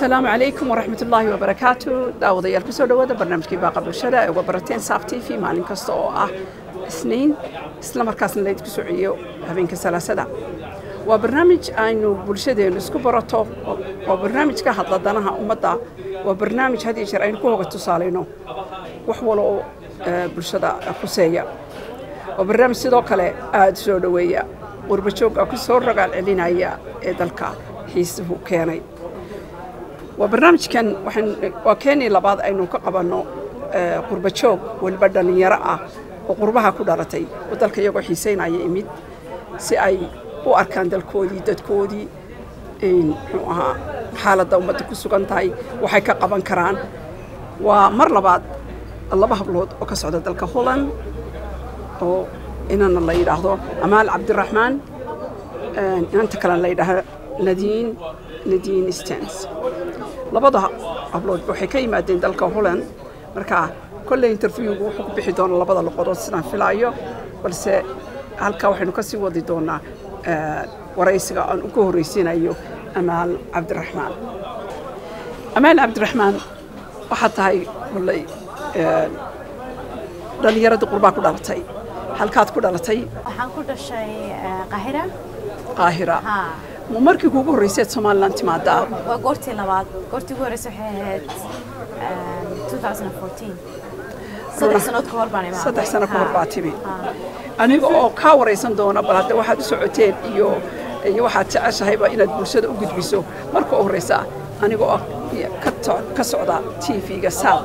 السلام عليكم ورحمة الله وبركاته. داود يالك سو دوادا برنامجكي باقة بلشدة وبرتين صافتي في مالين كستو سنين إسلام مركز اللي تكسوعيو هبينك سلاسة. وبرنامج أنو بلشدة نسكو براتو وبرنامج كهاد لدانها أمدا وبرنامج هذه شرعين كوغة تصالينو وحولو بلشدة خسية وبرنامج سيدو كالي آد سو دوية قربة joogga ku soo rogaal celinaya dalka xiisuhu keenay وبرنامجكن وكاني لبعض أنو كقبنا قربة joog waliba dhalinyaro ah oo qurbaha ku dhalatay wadalka iyagu xiiseynaya imid si ay u arkaan dalkoodii dadkoodii muxuu ahaa xaaladda ummadda ku sugan tahay waxay ka qaban karaan waa mar labaad laba hablood oo ka socda dalka Holland oo inana la yiraahdo Amaal Cabdiraxmaan inta kale la yiraahdo Nadine Stens labada hablood waxay ka yimaadeen dalka Holland marka kulli interviewgu wuxuu ku bixi doonaa labada luqadood sidaan filaayo balse halka waxaynu ka sii wadi doonaa waraysiga aan ugu horeysiinayo Amaal Cabdiraxmaan waxa tahay wallay dhalinyarada qurbaa ku dhalatay halkaad ku dhalatay waxaan ku dhashay Qaahira ma markii ugu horeysay Soomaaliland timaada waa goortii labaad goortii ugu horeysay waxay ahayd 2014 saddex sano ka hor baan imaaday saddex sano ka hor baa timi aniga oo ka wareysan doona bal hadda waxaad u socoteen iyo waxaad jeceshahayba inaad bulshada u gudbiso marka horeysa aniga oo ka socda TV-ga Saab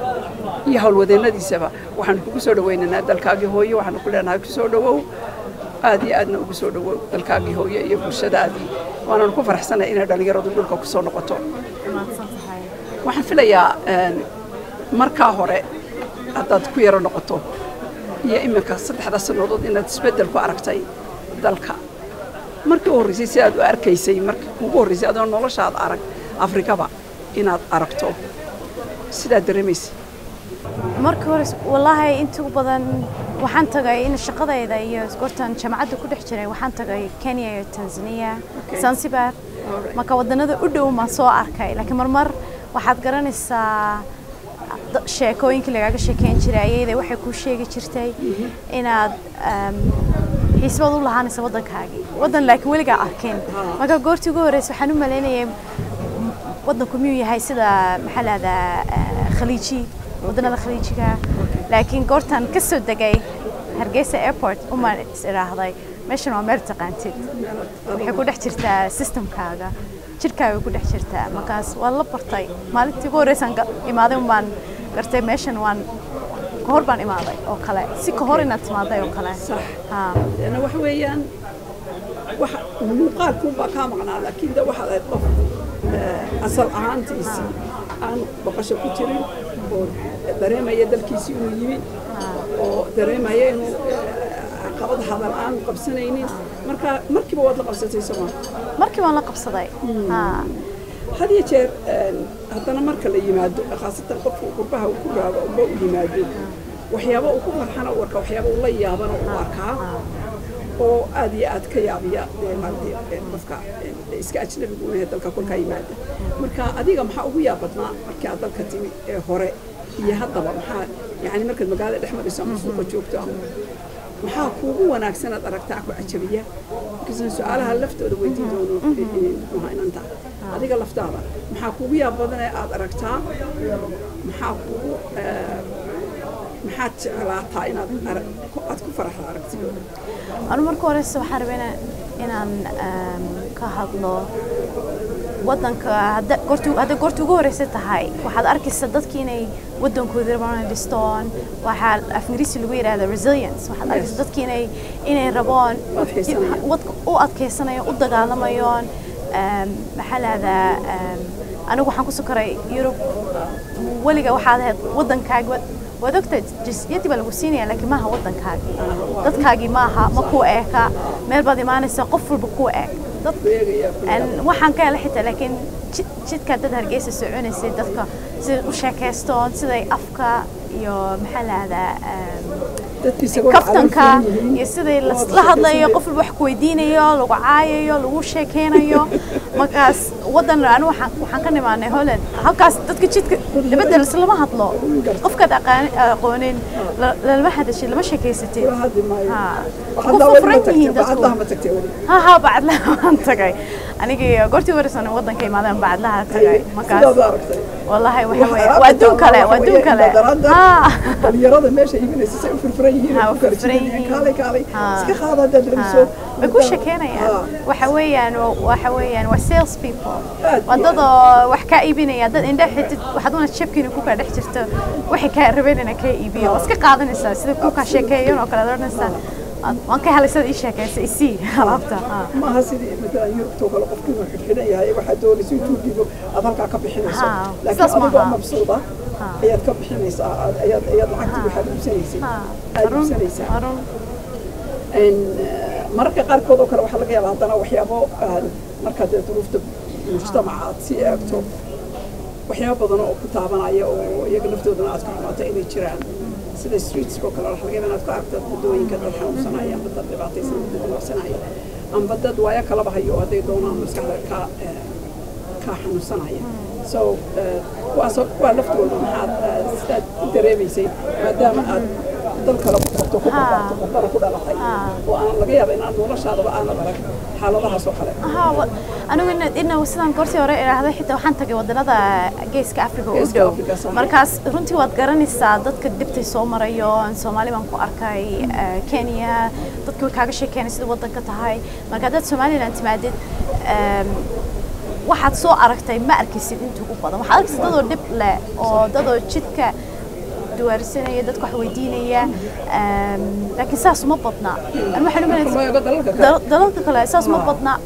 iyo hawlwadeennadiisaba waxaan kugu soo dhaweynaynaa dalkaagii hooyo waxaan ku leenahay ku soo dhawow aad iyo aadna ugu soo dhawow dalkaagii hooyo iyo bulshadaadii waana ku faraxsanahay inay dhalinyaradu dhulka ku soo noqoto waxaan filayaa marka hore haddaad ku yaro noqoto iyo iminka saddexda sanadood inaad isbeddel ku aragtay dalka markii horreysay si aad u arkaysay markii ugu horreysay adoo noloshaad arag Afrikaba inaad aragto sidaa dareemaysay markii hore wallahi inta ugu badan waxaan tagay in shaqadayda iyo goortan jaamacadda ku dhex jiray waxaan tagay Kenya iyo Tanzania Zanzibar marka wadanada u dhow ma soo arkay laakiin marmar waxaad garanaysaa sheekooyinkii lagaga sheekeyn jiray ayay waxay ku sheegi jirtay inaad xiisbad u lahaanayso waddankaagii waddan laakiin weliga arkeen marka goortii ugu horeysay waxaan u maleynayay waddanku miyuu yahay sida maxalada khaliiji waddanada khaliijiga laakiin goortan ka soo degay Hargeysa airport uma isiraahday meeshan waa meel taqaantid waxay ku dhex jirtaa systemkaaga jirkaaga ku dhex jirtaa markaas waa la bartay maalintii ugu horeysan imaaday baan gartay meeshan waan ka hor baan imaaday oo kale si ka hor inaad timaaday oo kale ana wax weeyaan wax muuqaalku baa ka maqnaa laakiin da waxa ay qof asal ahaantiisi aan baqasho ku jirin oo dareemaya dalkiisii uu yimid oo dareemaya inuu qabad hadal aan qabsanaynin markiiba waad la qabsatay Soomaaliya markii waan la qabsaday hadiye jeer haddana marka la yimaado khaasatan qofku qurbaha uu ku raago oo u yimaado waxyaabo uu ku farxana warka waxyaabo uu la yaabana uu arkaa oo aad iyo aad ka yaabiya qofka iska ajnabiga u yahay dalka kulka yimaada marka adiga maxaa ugu yaabadnaa markii aad dalka timi ee hore iyo haddaba maxaa yani markaad magaalada dhex marayso ama suuqa joogto maxaa kuugu wanaagsan aad aragtaa ku cajabiya kisan su'aalaha laftooda weydiin doono inanta adiga laftaada maxaa kuugu yaabadan ee aad aragtaa maxaa kuugu maxaad jeclaataa inaad ku faraxdo aragtidooda anu marka hore waxaan rabaa inaan ka hadlo waddanka hadda goortii ugu horeysay tahay waxaad arkaysaa dadkii inay waddankooda rabaan dhistoon waxaa af-ingiriisi lagu yiraahdo resilience waxaad arkaysaa dadkii inay rabaan u adkeysanayo u dagaalamayaan maxaa lahdaa anigu waxaan ku soo koray Yurub weliga waxaad ahayd waddankaaga waad ogtahay jinsiyadii baa lagu siinaya laakiin maaha waddankaagii dadkaagii maaha ma ku eeka meel baad imaanaysaa qof walba ku eeg waxaan ka helay xitaa laakiin jidka dad Hargeysa soconaysay dadka sida u sheekaystoon siday afka iyo maxaa lahdaa kaftanka iyo sidii la hadlayo qof walba wax ku weydiinayo lagu caayayo lagu sheekeynayo markaas ودن أنا وحن كنا معنا هولند هالكاس تتكشيت نبدل السلامة هطلع قف كده قوانين لما حد شيء لما شيء كيستي ها كفرني بعدها ما تكتبي ها بعد لها أنت جاي أنا جي قلت ورثنا ودن كي ماذا بعد لها تجاي مكاس والله وحوي ودون كلا ها اليراد ماشي يمين يسوي في الفريين كالي سكخ هذا درسوا بكل شكينا يعني وحويان وسيلز بيبل وضد وحكاي بينا يا ضد إنده حتى وحدونا تشبكين كوكا دحترت وحكاي ربنا كي بي بس كقاعدين الساعة سيد كوكا شكايون وكلا درنا الساعة ما كان هلا سيد إيش شكاي سيسي عرفتها ما هسيدي مثلا يوروب توكل قفكين وحكينا يا واحد دول يسوي توجيبه أضلك كبي حنيسة لكن أنا مبسوطة أياد كبي حنيسة أياد العكتي بحد بسنيسة إن مركز قاركود وكلا وحلقة يلا عندنا وحيابه مركز ظروف المجتمعات سياقته وحيابه بدنا كتابنا ويقلفت بدنا أذكر ما تأني تشران سيد ستريتس وكلا الحلقة بدنا أذكر بدوين كذا الحين صناعي أم بدل بعطي سنة صناعي أم بدل ويا كلا بهيو هذي دونا مسكها كحن صناعي so وألفت بدنا هذا استاد دريميسي ما دام dalka la qabto ku qabto ku dhalatay oo aan laga yaabo in aan noloshaada aan arag xaaladahaas oo kale anigu inna sidaan kortii hore iraahday xitaa waxaan tagay wadannada geeska Afrika u dhow markaas runtii waad garanaysaa dadka dibtay soo marayo aan Soomaali baan ku arkay Kenya dadku kaaga sheekeynay sida wadanka tahay marka dad Soomaaliland timaadid waxaad soo aragtay ma arkaysid inta ugu badan waxaad arkaysid dadoo dib leh oo dadoo jidka دوارسنا يدك وحويدينية لكن ساس ما بطنا أنا حلو من دلالك كلا ساس ما بطنا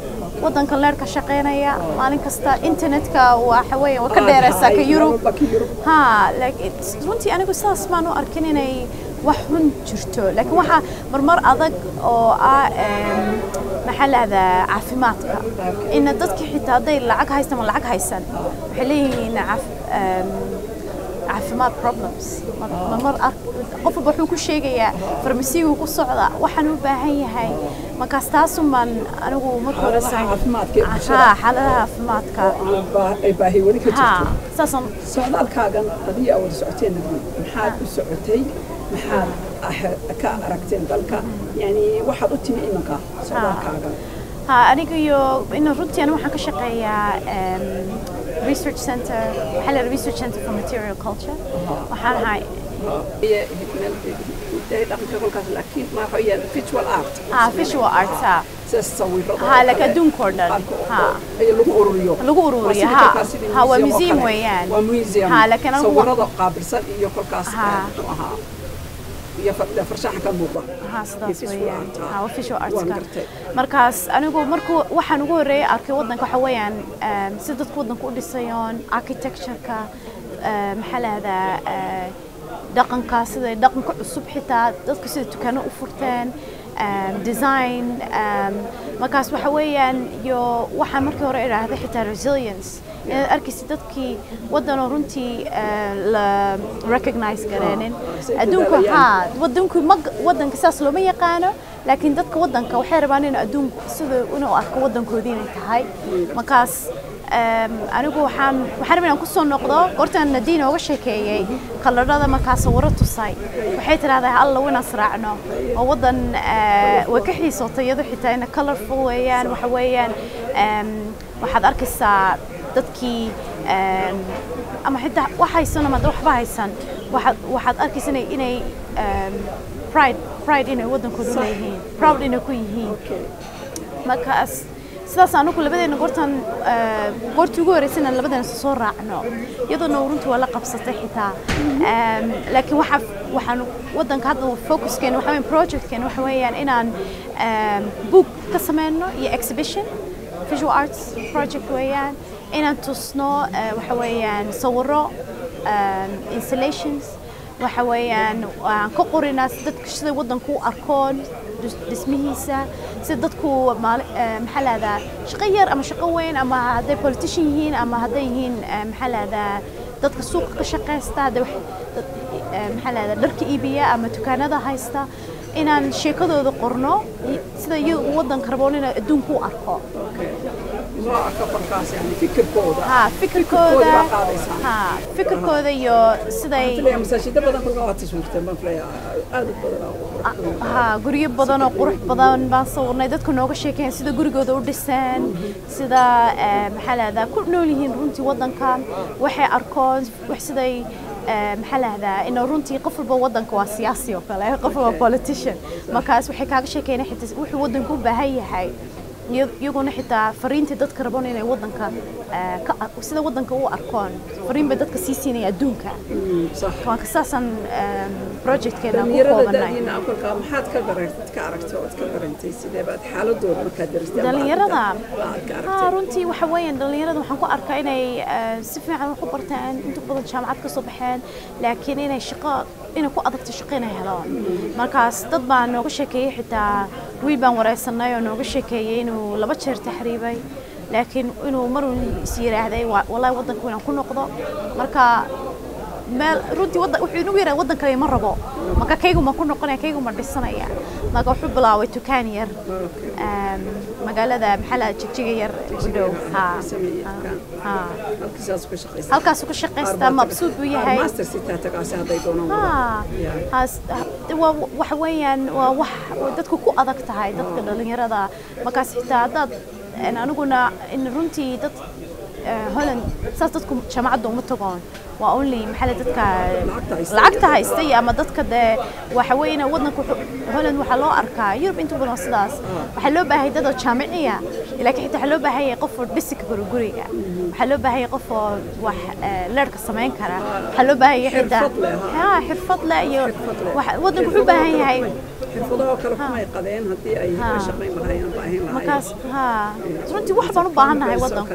وطن كلار كشقينا يا مالين كستا إنترنت كوحوي وكدير ساك يوروب ها لكن رنتي أنا قصاص ما نو أركنيني وحن جرتو لكن وح مرمر أضق أو محل هذا عفماتك إن ضدك حتى هذا العق هيسن ولا العق هيسن حلين عفمات problems مرمر قف بحوك كل شيء يا فرمسي وكل صعدة وحنو باهي هاي ما كاستاسو من أنا ومكورة عفماتك حالها عفماتك باهي ولي كتير ساسم سؤال كاغن قضية أول ساعتين محاد ساعتين محاد كأركتين ذلك يعني واحد أتمي إنك سؤال كاغن أنا كيو إنه رنتي أنا وحنا كشقية research center حل research center for material culture وحنا هاي هي دقيقة كل كذا لكن ما هي visual art visual art تسوي لك دون كوردن هي لغوريو هو ميزيم ويان لكن صورة قابل سن يكل كاس فرشاحة كموضة صدق ويان وفيشو أرتكا مركز أنا أقول مركو وحن نقول رأي أركي وضن كحويان سيدة وضن كل الصيان architecture كا محل هذا دقن كاسد دقن كل الصبح تا دقن سيدة كانوا أفرتان ديزاين مركز وحويان يو وحن مركو رأي هذا حتى resilience أركي سيدتك ودنا رنتي ل recognize كرانين أدونكو ودنكو ودن كساس لو ما يقانو لكن دتك ودنك وحربانين أدون سيد ونو أرك ودنكو دين تهاي مكاس أنا جو وحربنا نقصون نقطة قرت أن الدين هو شيء قال هذا مكاس ورطو صاي وحيت هذا الله وين أسرعنا وودن وكحلي صوتي يضح حتى إنه colorful ويان وحويان وحد أركس dadkii ama xitaa waxaysan ama wax bahaysan waxaad arkaysan inay pride inay wadankooda leeyihiin proud inay ku yihiin markaas sidaas aanu labadeena goortii ugu horeysana labadeena soo raacno iyadoo runtii waa la qabsatay xitaa laakiin waxaan wadanka hadda focuskeena waxa weyn projectkeena waxa weeyaan inaan book ka sameeyno iyo exhibition visual arts project weeyaan إن تصنع وحويان صورة installations وحويان كقري ناس دتك شذي ودن كو أركون دسميسا سدت كو محل هذا شقير أما شقوين أما هذا politician هين أما هذا هين محل هذا دتك السوق كشقيستا هذا محل هذا درك إيبيا أما تكان هذا هايستا inaan sheekadooda qorno sida iyagu waddanka raboon inay adduunka u arko ما كفركاس يعني فكركودا فكركودا iyo siday masaajida badan ku qaatay suurtaan baan filayaa aad u badan guriyo badan oo qurux badan baan sawirnay dadku nooga sheekeen sida gurigooda u dhisaan sida maxaa la yiraahdaa ku nool yihiin runtii waddanka waxay arkoon wax siday maxaa la yiraahdaa in runtii qof walba waddanka waa siyaasi oo kale qof walba politician markaas waxay kaaga sheekeen xitaa wuxuu waddanku u baahan yahay iyaguna xitaa fariintii dadka rabaan inay waddanka sida waddanka u arkoon fariin bay dadka sii siinaya adduunka waan ka saasan projectkeena ku koobanay maxaad ka aragtay oo ka darantay sidee baad xaaladooda markaa darastay dhalinyarada runtii waxa weeyaan dhalinyarada waxaan ku arkaa inay si fiican wax u bartaan inta badan jaamacad ka soo baxeen laakiin inay ku adagto shaqo inay helaan markaas dad baan nooga sheekeeyay xitaa wiil baan wareysanay oo nooga sheekeeyay inuu 2 jeer taxriibay laakiin inuu mar is yiraahday wallahi waddanka inaan ku noqdo marka meel runtii wuxuu inuu yiraahday waddanka ma rabo marka kaygu ma ku noqonaya kaygu ma dhisanaya marka wuxuu bilaabay tukaan yar magaalada maxalla jigjiga yar u dhow halkaas ku shaqeystaa mabsuud u yahay master sita tagaasi haday doonaan waxa weeyaan waa wax dadku ku adag tahay dadka dhalinyarada markaas xitaa dad aniguna in runtii dad Holland saas dadku jaamacadda uma tagoon waa only maxalla dadka lacagta haystay ama dadka waxa weeyna waddanka Holland waxa loo arkaa Yurub inta badan sidaas waxa loo baahay dad jaamiciya laakiin xitaa waxa loo baahay qof dhisi karo guriga waxa loo baahay qof wax leerka sameyn kara waxa loo baahay xitaa xirfad la iyo waddanku wuxuu baahan yahay xirfadaha kale kuma ay qadeen hadii ay ka shaqeyn lahaayeen baahin lahaayeen markaas runtii wax baan u baahanahay waddanku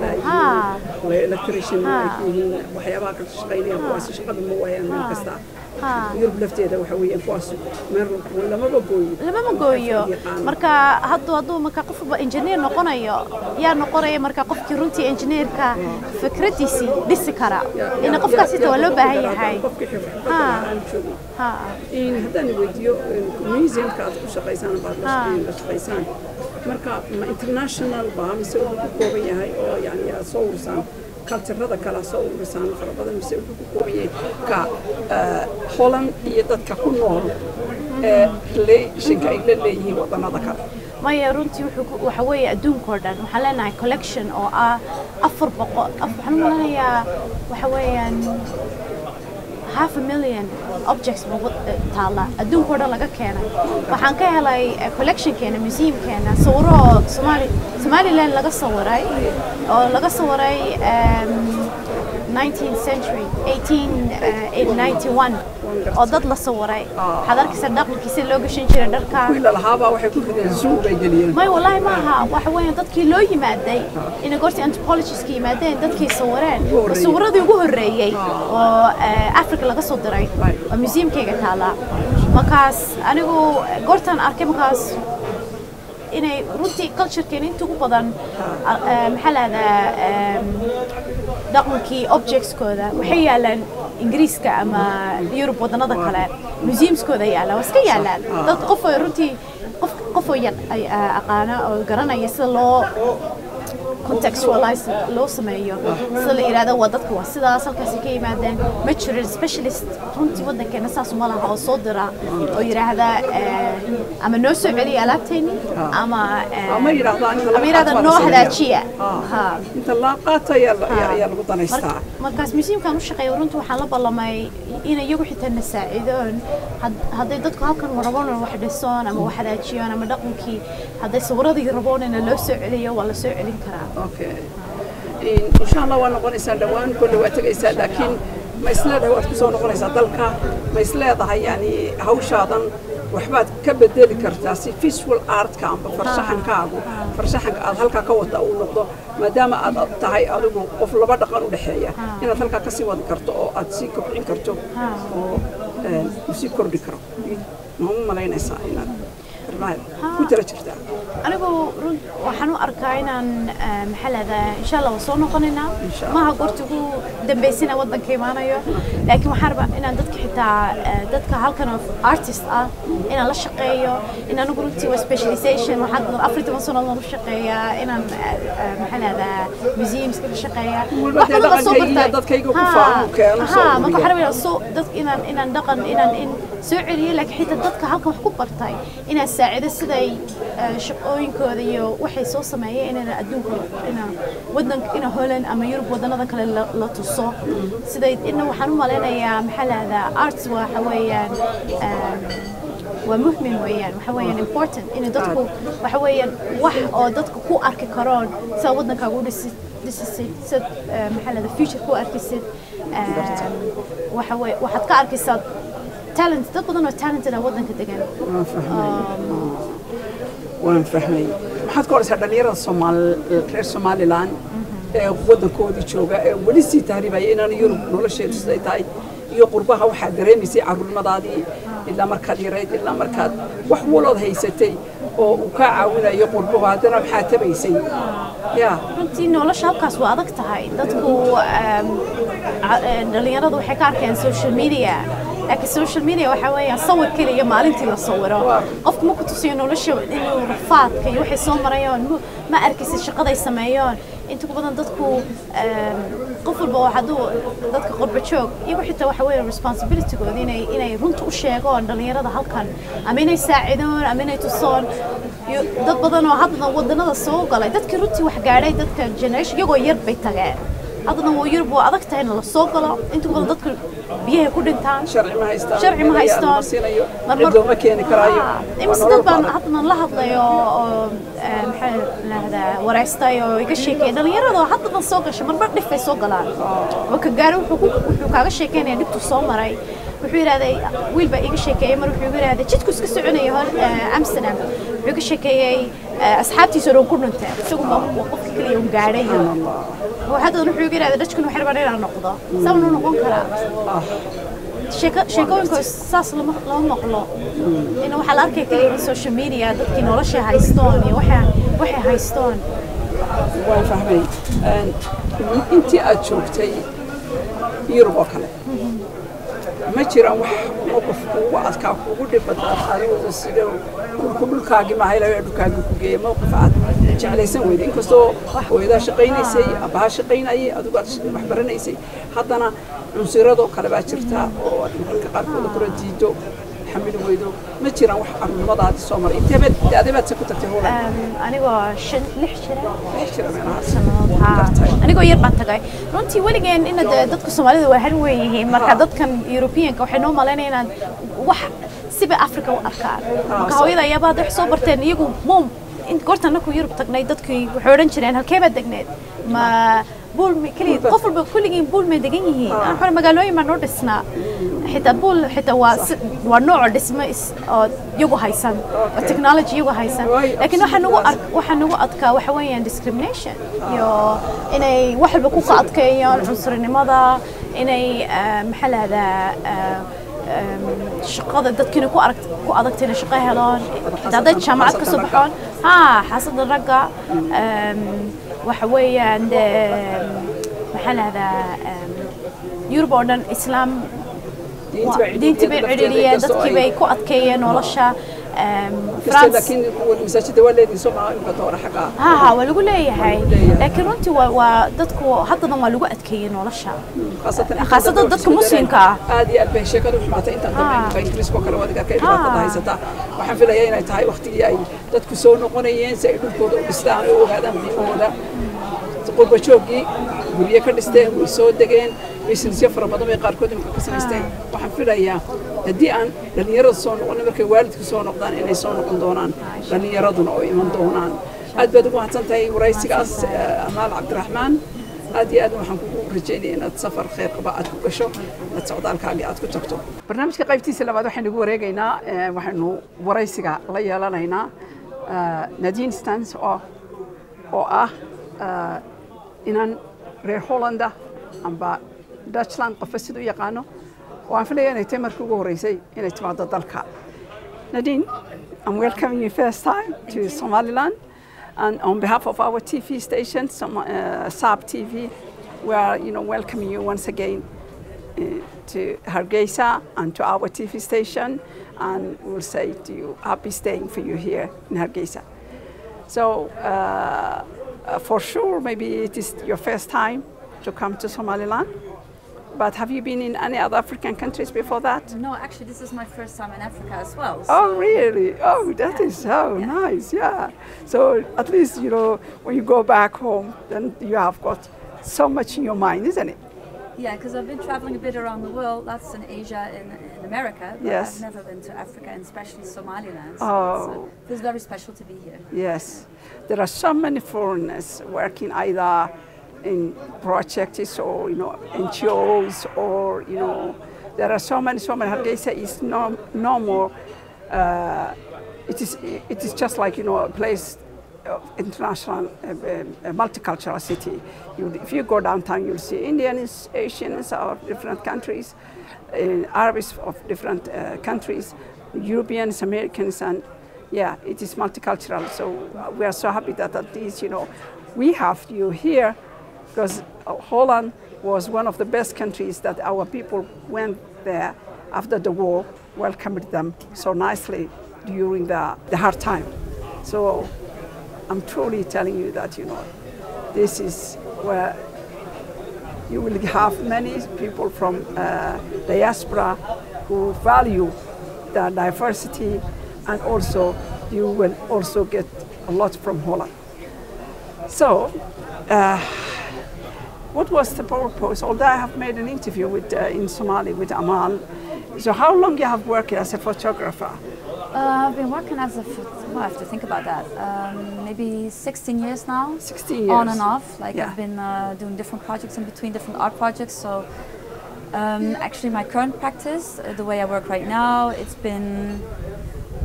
electrician waxyaabaha ka shaqeynaya kuwaas shaqada ma waayaan meel kasta Yurub lafteeda waxa weeyaan kuwaas meel lama gooyo marka hadduu marka qofba engineer noqonayo yaa noqonaya marka qofkii runtii engineerka fikradiisi dhisi kara in qofkaas inta loo baahan yahay in haddaan weydiiyo museumka aad ku shaqeysaan baad la shaqeysaan marka international baa mise uu ku kooban yahay oo yani soo ursan kaltirada kala soo ursan farabadan mise uu ku kooban yahay ka Holland iyo dadka ku nool shaqay la leeyihiin wadannada kale maya runtii waxa weeye adduunka oo dhan waxaan leenahay collection oo 400 waxaan u maleynayaa waxa weeyaan 500,000 objects taala adduunka oo dhan laga keenay waxaan ka helay collection keena museum keena sawiro Somaliland laga sawiray oo laga sawiray 19th century 1891 oo dad la sawiray hadarkiisa dhaqankiisa loo gashan jiray dharka wiil lahaaba waxay ku rideen suuq bay galiyeen may wallahi maaha waxa weeyaan dadkii loo yimaaday in goortii anthropologist yimaadeen dadkii sawireen sawiradii ugu horeeyay oo Afrika laga soo diray oo museumkayga taala markaas anigu goortan arkay markaas inay runtii culture-keena inta ugu badan maxaa la yiraahdaa dhaqankii objects-kooda waxay yaalaan Ingiriiska ama Yurub wadannada kale museumskooda yaalaan iska yaalaan dad qof runtii qof ay aqaana oo garanaya sida loo contextualize loo sameeyo sida la yiraahdo waa dadku waa sidaas halkaas ka yimaadeen ma jirin specialist runtii waddankeena saas uma laha oo soo dira oo yiraahda ama noo soo celiya alaabteeni ama yiraahda noo hagaajiya inta la qaato yaa lagu danaystaa markaas museumkan u shaqeeyo runtii waxaan la ballamay in iyagu xitaa na saacidoon hadday dadku halkan rabaan wax dhisoon ama wax hagaajiyaan ama dhaqankii hadday sawiradii rabaan in loo soo celiyo waa la soo celin karaa okay إن شاء الله وأنا قولي سندوان كل وقت جيسا لكن ما يسلاد هو تكسون قولي سدلكا ما يسلاد هاي يعني هوشادا وحبات كبدل كرتاسي فيسوال آرت كامب فرشحن كابو فرشحن هالكا كوتا أو نقطة ما دام تهاي أدوم قفل بعد قانون الحياة هنا هالكا كسيوان كرتو أو أتسيك وبعين كرتو أو مسيك كردي كرو ما هم ملاين إسرائيل كنت لا شفتها أنا بقول وحنو أركاينا محل هذا إن شاء الله وصلنا قننا ما هقولت جو دبيسنا وضن كمان أيوه لكن محاربة إن عندك حتى عندك هالكنا artist إن الله شقيه إن أنا قلت تي specialization وحد أفريقيا مثلا الله شقيه إن محل هذا museums كل شقيه وحنا بقى صوبرتها عندك يجوا كفار وكان ها ما كحرب الصو عندك إن دقن إن سعري لك حتى عندك هالكنا حكومة برتاي إن الساعد السداي shaqooyinkooda iyo waxay soo sameeyeen in adduunka in wadanka in Holland ama Europe wadanada kale la tuso siday in waxaan u maleynayaa maxalada arts waxa weeyaan waa muhiim weeyaan waxa weeyaan important in dadku waxa weeyaan wax oo dadku ku arki karaan sida wadanka ugu dhisid maxalada future ku arkisid waxa weey waxaad ka arkaysaa talent dad badan oo talented ah wadanka degan وأنا فهمي ما حد كورس هذا ليرة الصومالي لان ودن كودي شوجا ولسه تهريبا إن أنا يوروب ولا شيء تستاي يقربها واحد رميسي عبر المضادي إلا مركز يريد إلا مركز وحولود هيستي وكعونا يقربها هذا بحاته بيسي يا أنتي نولا شابكاس وأدك تهاي دتكو الليرة ذو حكار كان سوشيال ميديا لكن السوشيال ميديا وحوي صور كلي مالنتي لصوره قفك ممكن تصيروا ليش إنه رفات كي وحي صومريون ما أركز الشقة يسمعون أنتوا بدنا ضدكوا قفل بواحدو ضدك قرب شوك يبغى حتى وحوي responsibility قدينا إنا يرنتوا الشيء اللي يراد هالكان أمين يساعدون أمين يتصون ضد بدنا وحدنا ودنا السوق قال ضدك رنتي وحجاري ضدك جناش يجوا يربي تجار هذا هو يربو أدك تهين للسوق لا أنتوا بدنا ضدك بيه كل إنتان شرعي ما هيستان مرمر ما كان كرايو إمس طبعا حطنا لحظة محل هذا ورستايو يكشي كده اللي يرضى حطنا السوق عشان مرمر نفي السوق لا وكجارو حقوق وكاغشي كان يعني بتصوم مري وحير هذا ويل بقى يكشي كي مر وحير هذا تشتكس كسرني هون أمسنا يكشي كي أصحابتي صاروا كلهم انت سوق ما وقف كل يوم قاعدين وحتى نروح يجي هذا دشكن وحرب علينا النقطة سووا نقول كلام شيكون كوساس لما مقلو إنه حلقة كذي السوشيال ميديا دكتي نورشة هايستون وحي هايستون وين فهمي أنت أشوفتي يربو كلام ما ترى موقف وعسكر وقول بدر خارج السجن كل كاجي ما هي لا يدو كاجي كوجي موقف عاد جعله يسوي ذي كستو وإذا شقينا يسي أبها شقينا أي أدو قد محبرنا يسي حتى أنا عنصر هذا كلام شرتها وكقارب ذكر جيدو حمل ويدو ما ترى وح الموضوع هذا السمر أنت بد هذا بد سكوت تهولا أنا قا لحشرة أنا قا يربط تجاي رنتي ولا جين إن دتك الصومالي ده واحد ويه مركز دت كان يوروبيان كوحنو مالنا إن وح سبع أفريقيا وأفكار كهوي ذا يبغى ده صوبرتين يجوا موم إنت قلت أنك يوروب تجني دتك وحورن شرين هالكيف دجني ما بول كلي قفل بكل جين بول من دقيقة هي أنا مقالوي ما نورسنا حتى بول حتى ونوع الاسم يجو هايسن التكنولوجيا يجو هايسن لكن وحنو أتكا وحويان discrimination يو إني واحد بكوك أتكا عنصر النماذج إني محل هذا شقة ضد كنا كو أدكتنا شقة هلون تعديت شمعات كصبحون حسد الرجع وحوي عند محل هذا يوربون إسلام دين تبع عرية ضد كبي كو أتكين ولشة فرنسا لكن المساجد والذي سمع الكتورة حقها ولا يقول لي هاي لكن أنت وضدكوا حتى ضمن لقوا أتكين ولشة خاصة ضدك مسلم كا هذه البيشة كانوا حماتة أنت ضمن بينكريس كوكر وذكر كيف تضاهي ستا وحن في الأيام تهاي وقتي أي ضدك سون قنيين سيدون كودو الإسلام وهذا من هذا قرب شوقي بريء كردستان ويسود دجين ويسنسيا فرمضان يقاركون كسنستان وحن في الأيام هدي أن لن يرد صون وأنا بركي والدك صون نقدان إني صون نقدونان لن يردون أو إيمان دونان أدبدو واحد تاي ورئيسك أس أمال عبد الرحمن أدي أدو حنكون رجالي إن تسافر خير قبعات كشو نتصعد على كعليات كتكتو برنامج كقيفتي سلامات وحن نقول رجعنا وحنو ورئيسك الله يلا لنا نادين ستانس أو إنن reer Hollanda amba Dutchland qofasidu yaqaano waan filayaa inay tamarkii ugu horeysay inay timaado dalka Nadine I'm welcoming you first time to Somaliland. And on behalf of our TV station, Saab TV, we are welcoming you once again to Hargeisa and to our TV station. And we'll say to you, happy staying for you here in Hargeisa. So for sure, maybe it is your first time to come to Somaliland. But have you been in any other African countries before that? No, actually, this is my first time in Africa as well. So oh, really? Oh, that is so nice, yeah. So at least, when you go back home, then you have got so much in your mind, isn't it? Yeah, because I've been traveling a bit around the world. That's in Asia, in America. But yes. I've never been to Africa, and especially Somaliland. So it feels very special to be here. Yes. There are so many foreigners working either in projects or NGOs or there are so many. Hargeisa is no more. It is just like a place of international, multicultural city. If you go downtown, you'll see Indians, Asians of different countries, Arabs of different countries, Europeans, Americans, and yeah, it is multicultural. So we are so happy that at least we have you here. Because Holland was one of the best countries that our people went there after the war, welcomed them so nicely during the hard time. So I'm truly telling you that, this is where you will have many people from diaspora who value the diversity, and also you will also get a lot from Holland. So, what was the purpose? Although I have made an interview in Somali with Amal. So how long you have worked as a photographer? I've been working as a I have to think about that. Maybe 16 years now. 16 years. On and off. I've been doing different projects in between different art projects. So actually my current practice, the way I work right now, it's been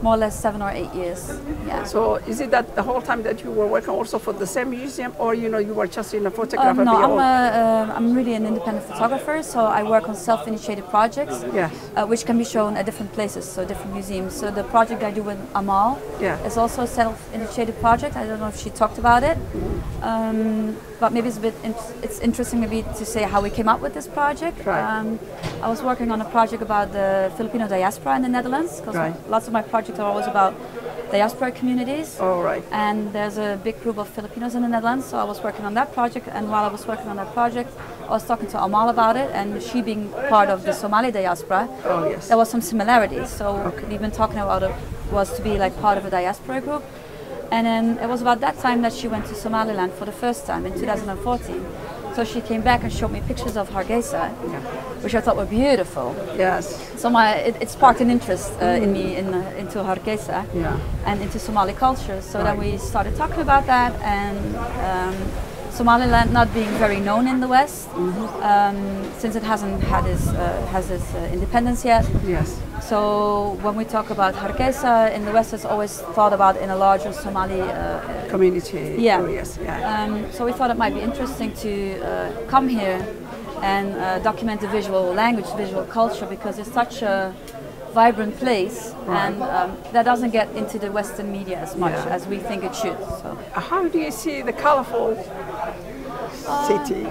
more or less 7 or 8 years. Yeah. So is it that the whole time that you were working also for the same museum, or you were just in a photographer? No, I'm really an independent photographer, so I work on self-initiated projects, yes. Which can be shown at different places, so different museums. So the project I do with Amal is also a self-initiated project. I don't know if she talked about it, but maybe it's interesting maybe to say how we came up with this project. Right. I was working on a project about the Filipino diaspora in the Netherlands, because lots of my projects are always about diaspora communities. Oh, right. And there's a big group of Filipinos in the Netherlands, so I was working on that project. And while I was working on that project, I was talking to Amal about it, and she being part of the Somali diaspora, there was some similarities. So we've been talking about it was to be like part of a diaspora group. And then it was about that time that she went to Somaliland for the first time in 2014. So she came back and showed me pictures of Hargeisa, which I thought were beautiful. Yes. So it sparked an interest in me into Hargeisa and into Somali culture. So then we started talking about that, and Somaliland not being very known in the West, since it hasn't had its independence yet. Yes. So when we talk about Hargeisa in the West, it's always thought about in a larger Somali community. Yeah. Yes. So we thought it might be interesting to come here and document the visual language, visual culture, because it's such a vibrant place, and that doesn't get into the Western media as much as we think it should. So. How do you see the colorful city?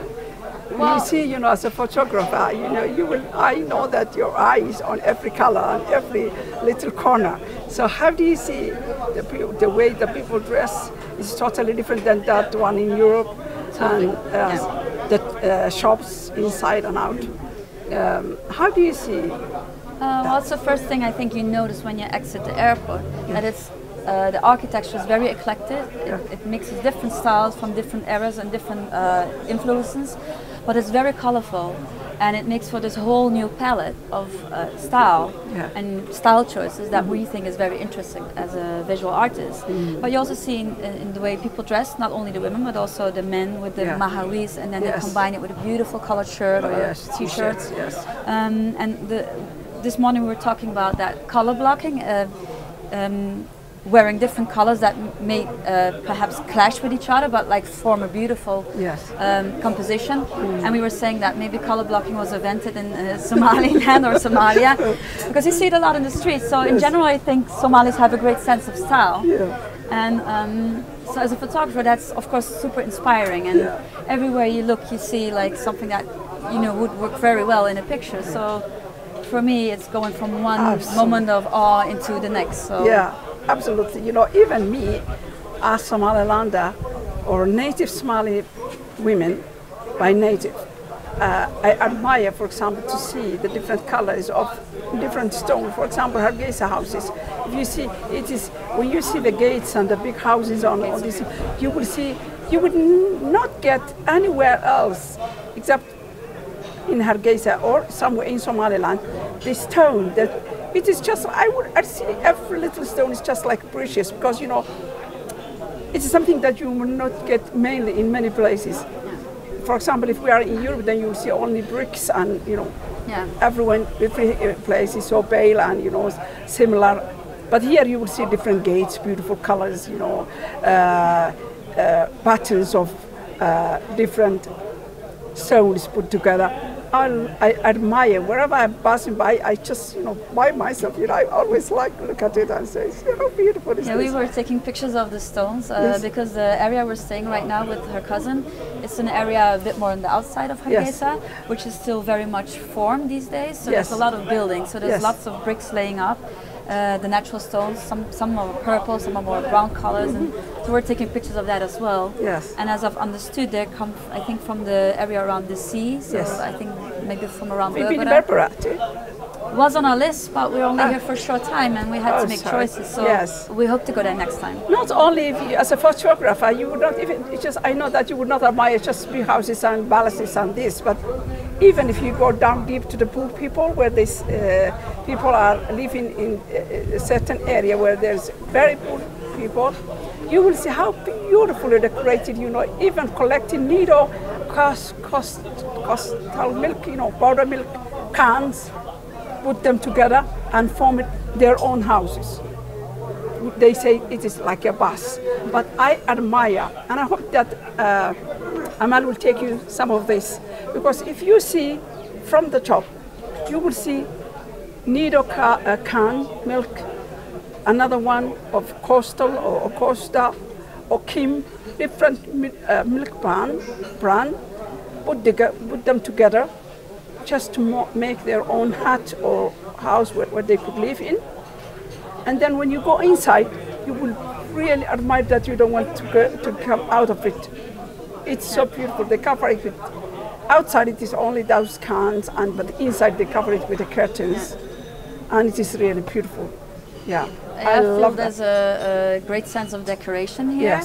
Well, you see, as a photographer, I know that your eye is on every color and every little corner. So how do you see the way the people dress is totally different than that one in Europe, and the shops inside and out. How do you see? Well, it's the first thing I think you notice when you exit the airport, that it's the architecture is very eclectic. It mixes different styles from different eras and different influences, but it's very colorful, and it makes for this whole new palette of style and style choices that we think is very interesting as a visual artist. But you also see in the way people dress, not only the women but also the men with the mahawis, and then they combine it with a beautiful colored shirt or a t-shirt. And this morning we were talking about that color blocking. wearing different colors that may perhaps clash with each other, but like form a beautiful composition. And we were saying that maybe color blocking was invented in Somaliland or Somalia, because you see it a lot in the streets. So in general, I think Somalis have a great sense of style. And so as a photographer, that's of course super inspiring. And everywhere you look, you see like something that would work very well in a picture. So for me, it's going from one moment of awe into the next. So absolutely. Even me, as Somalilander or native Somali women by native, I admire, for example, to see the different colors of different stones. For example, Hargeisa houses. If you see, when you see the gates and the big houses on this, you will see, you would not get anywhere else except in Hargeisa or somewhere in Somaliland, the stone that it is just, I see every little stone is just like precious, because it's something that you will not get mainly in many places. For example, if we are in Europe, then you will see only bricks and every place is so pale and similar. But here you will see different gates, beautiful colors, patterns of different stones put together. I admire wherever I'm passing by. I just, by myself, I always look at it and say, how beautiful is this? We were taking pictures of the stones because the area we're staying right now with her cousin, it's an area a bit more on the outside of Hargeisa, which is still very much formed these days. So there's a lot of buildings. So there's lots of bricks laying up. The natural stones, some are purple, some are more brown colors, and so we're taking pictures of that as well. And as I've understood, they come, I think, from the area around the sea. So I think maybe from around Berbera. Was on our list, but we're only here for a short time, and we had to make choices. So we hope to go there next time. Not only if you, as a photographer, you would not even. It's just I know that you would not admire just big houses and palaces and this, but even if you go down deep to the poor people, where these people are living in a certain area where there's very poor people, you will see how beautifully decorated. Even collecting needle, coastal milk, powder milk cans. Put them together and form their own houses. They say it is like a bus, but I admire, and I hope that Amal will take you some of this, because if you see from the top, you will see needle can milk, another one of coastal or Costa or Kim, different milk brand, put them together, just to make their own hut or house where they could live in. And then when you go inside, you will really admire that you don't want to come out of it. It's so beautiful. They cover it with, outside it is only those cans, but inside they cover it with the curtains. And it is really beautiful. I love there's a great sense of decoration here.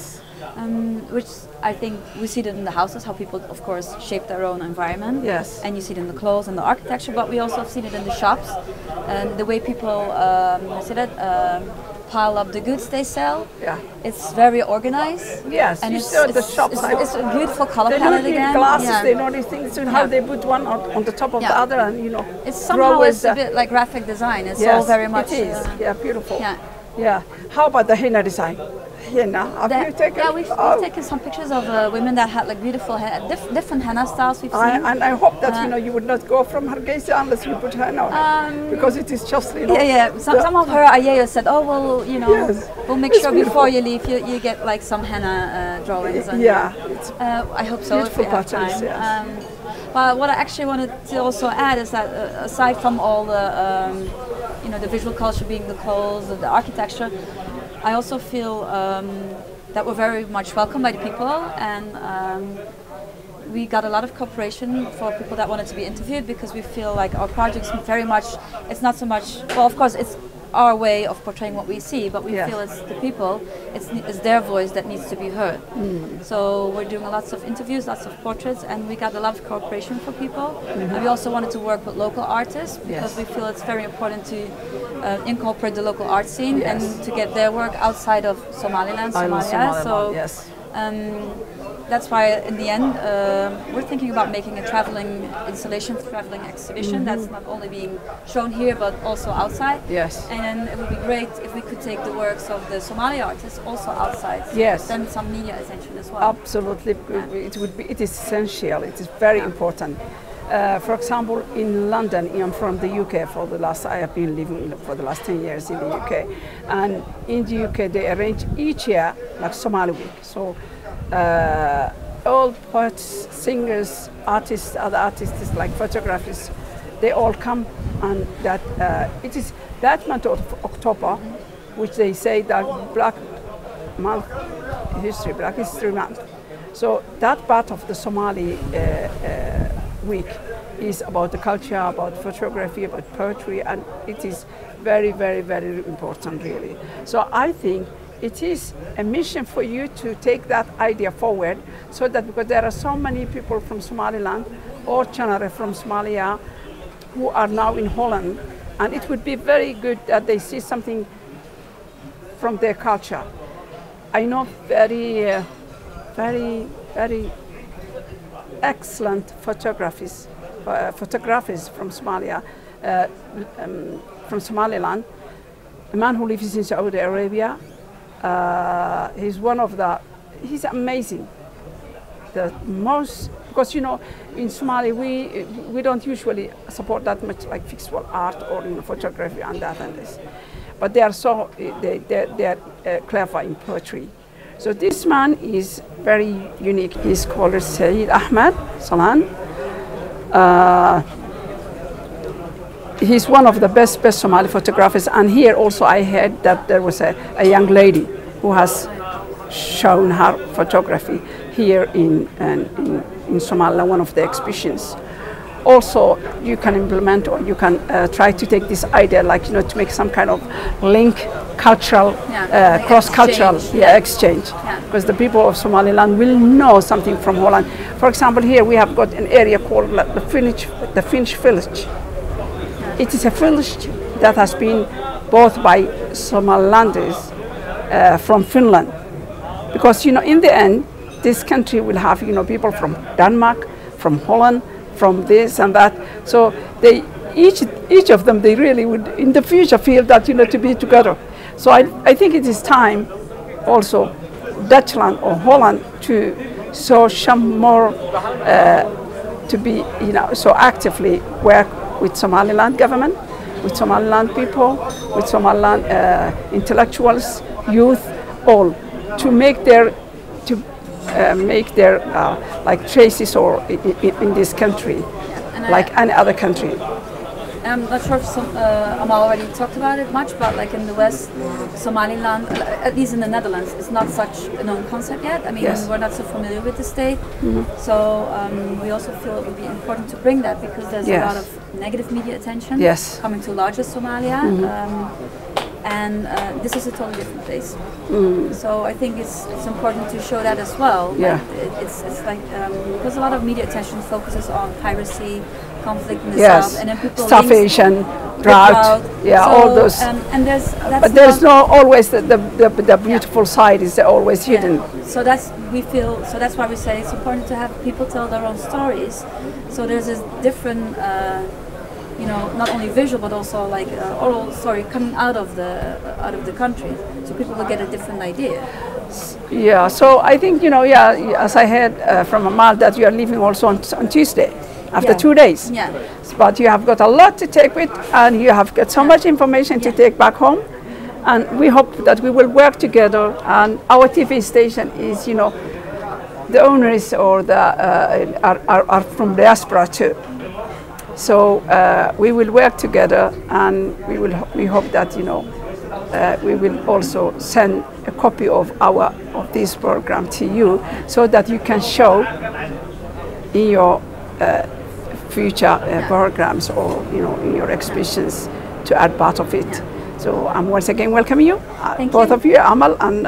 Which I think we see it in the houses, how people, of course, shape their own environment. And you see it in the clothes and the architecture, but we also have seen it in the shops and the way people pile up the goods they sell. It's very organized. And it's the shops. It's a beautiful color they palette don't again. Need glasses. They know these things. So how they put one on the top of the other, and it's somehow it's a bit like graphic design. It's all very much. It is. Beautiful. How about the henna design? Henna. Have you taken? We've taken some pictures of women that had like beautiful different henna styles we've seen. And I hope that you would not go from Hargeisa unless you put henna on it, because it is just Some of her ayaya said, oh well, we'll make sure before you leave you get like some henna drawings. And, I hope so. If we have time. But what I actually wanted to also add is that aside from all the the visual culture being the clothes, the architecture, I also feel that we're very much welcomed by the people, and we got a lot of cooperation for people that wanted to be interviewed, because we feel like our project's very much, it's not so much, well of course it's our way of portraying what we see, but we feel it's the people, it's their voice that needs to be heard. So we're doing lots of interviews, lots of portraits, and we got a lot of cooperation for people. And we also wanted to work with local artists, because we feel it's very important to incorporate the local art scene and to get their work outside of Somaliland, Somalia. that's why in the end we're thinking about making a traveling installation, traveling exhibition that's not only being shown here but also outside. Yes. And it would be great if we could take the works of the Somali artists also outside. Yes. Then some media attention as well. Absolutely, it is essential. It is very important. For example, in London, I'm from the UK I have been living for the last 10 years in the UK. And in the UK, they arrange each year like Somali Week. So all poets, singers, artists, other artists like photographers, they all come, and that it is that month of October, which they say that Black History Month. So that part of the Somali week is about the culture, about photography, about poetry, and it is very, very, very important, really. So I think it is a mission for you to take that idea forward, so that because there are so many people from Somaliland or generally from Somalia who are now in Holland, and it would be very good that they see something from their culture. I know very, very excellent photographers from Somalia, from Somaliland. A man who lives in Saudi Arabia. He's amazing. The most, because in Somali we don't usually support that much like visual art or photography and that and this, but they are so they are clever in poetry. So this man is very unique. He's called Saeed Ahmed Salan. He's one of the best Somali photographers. And here also I heard that there was a young lady who has shown her photography here in Somalia, one of the exhibitions. Also, you can implement or you can try to take this idea, like to make some kind of link, cultural, like cross-cultural exchange, because the people of Somaliland will know something from Holland. For example, here we have got an area called the Finnish village. It is a village that has been bought by Somalilanders from Finland, because in the end, this country will have people from Denmark, from Holland, from this and that. So they each of them, they really would in the future feel that to be together. So I think it is time also Dutchland or Holland to show some more to be so actively work with Somaliland government, with Somaliland people, with Somaliland intellectuals, youth, all to make their like traces or in this country, like any other country. I'm not sure if Amal already talked about it much, but like in the West, Somaliland, at least in the Netherlands, is not such a known concept yet. I mean, we're not so familiar with the state. So we also feel it would be important to bring that, because there's a lot of negative media attention coming to larger Somalia. And this is a totally different place. So I think it's important to show that as well. Like it's like because a lot of media attention focuses on piracy, conflict in the south, and then people starvation, drought, all those. And but there's no always the beautiful side is always hidden. So that's why we say it's important to have people tell their own stories. So there's this different. Not only visual but also like oral story coming out of the country, so people will get a different idea. Yeah. So I think as I heard from Amal that you are leaving also on Tuesday, after 2 days. Yeah. But you have got a lot to take with, and you have got so much information to take back home, and we hope that we will work together. And our TV station is, the owners or are from diaspora too. So we will work together, and we hope that we will also send a copy of this program to you, so that you can show in your future programs or in your exhibitions to add part of it. So I'm once again welcoming you, both of you, Amal and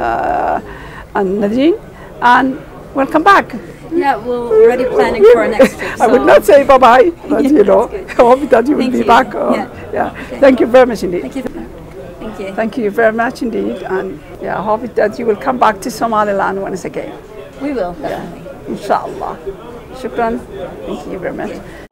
Nadine, and welcome back. Yeah, we're already planning for our next trip. So. I would not say bye-bye, but I hope that you will be back. Okay. Thank you very much indeed. Thank you. Thank you. Thank you very much indeed, and I hope that you will come back to Somaliland once again. We will, definitely. إن شاء الله. شكرا. Thank you very much.